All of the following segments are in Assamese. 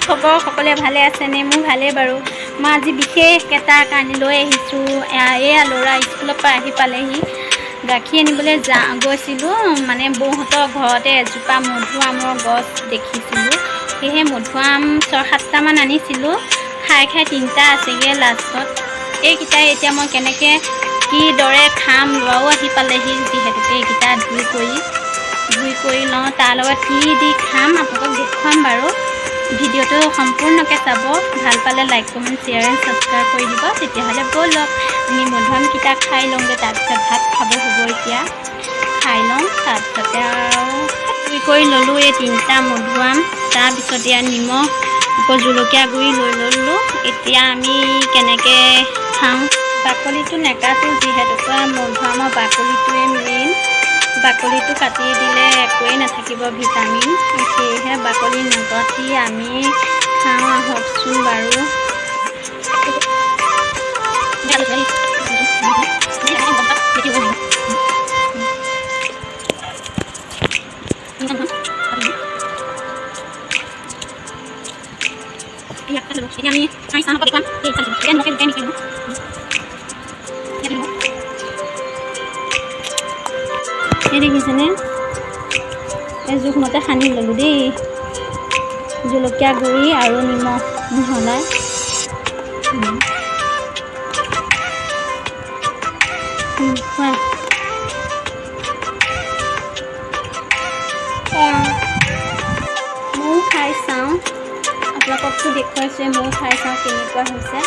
খবৰ সকলোৱে ভালে আছেনে? মোৰ ভালেই বাৰু। মই আজি বিশেষ এটা কাৰণে লৈ আহিছোঁ। এয়া ল'ৰা স্কুলৰ পৰা আহি পালেহি। গাখীৰ আনিবলৈ গৈছিলোঁ, মানে বৌহঁতৰ ঘৰতে এজোপা মধুআমৰ গছ দেখিছিলোঁ। সেয়েহে মধুআম 6-7টামান আনিছিলোঁ। খাই 3টা আছেগৈ লাষ্টত। এইকেইটাই এতিয়া মই কেনেকৈ কিদৰে খাম, ল'ৰাও আহি পালেহি, যিহেতুকে এইকেইটা ধুই কৰি লওঁ। তাৰ লগত কি দি খাম আপোনালোকক দেখুৱাম বাৰু। ভিডিঅ'টো সম্পূৰ্ণকৈ চাব। ভাল পালে like, comment, share and subscribe কৰি দিব। তেতিয়াহ'লে ব'লক আমি মধুআমকেইটা খাই লওঁগৈ, তাৰপিছত ভাত খাব হ'ব। এতিয়া খাই লওঁ, তাৰপিছতে আৰু ধুই কৰি ল'লোঁ এই 3টা মধুআম। তাৰপিছত ইয়াত নিমখ আকৌ জলকীয়া গুড়ি লৈ ল'লোঁ। এতিয়া আমি কেনেকৈ খাওঁ, বাকলিটো নেকাটো, যিহেতুকে মধুআমৰ বাকলিটোৱে মেইন। বাকলিটো কাটি দিলে একোৱেই নাথাকিব ভিটামিন, সেয়েহে বাকলি নকাটি আমি খাওঁ। আহকচোন বাৰু। এই দেখিছেনে, এই জোখমতে সানি ল'লোঁ দেই, জলকীয়া গুড়ি আৰু নিমখ মিহলাই। ময়ো খাই চাওঁ, আপোনালোককতো দেখুৱাইছোৱে, ময়ো খাই চাওঁ কেনেকুৱা হৈছে।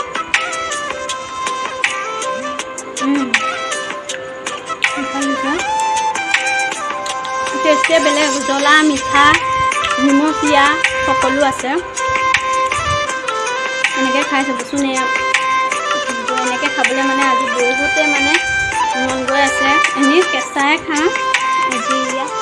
টেষ্টে বেলেগ, জ্বলা মিঠা নিমখীয়া সকলো আছে। এনেকৈ খাই চাবচোন। এনেকৈ খাবলৈ মানে আজি বহুতে মানে মন গৈ আছে। এনেই কেঁচাই খাওঁ আজি ইয়াত।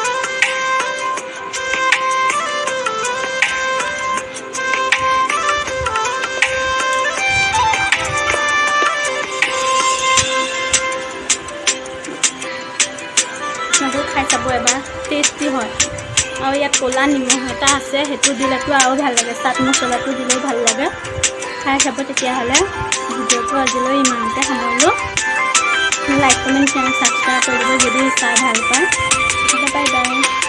আপোনালোকেও খাই চাব এবাৰ, টেষ্টি হয়। আৰু ইয়াত ক'লা নিমখ এটা আছে, সেইটো দিলেতো আৰু ভাল লাগে। চাট মছলাটো দিলেও ভাল লাগে। খাই চাব তেতিয়াহ'লে। ভিডিঅ'টো আজিলৈ ইমানতে সামৰিলোঁ। লাইক, কমেণ্ট, শ্বেয়াৰ, ছাবস্ক্ৰাইব কৰি দিব যদি চাই ভাল পায়। Bye bye.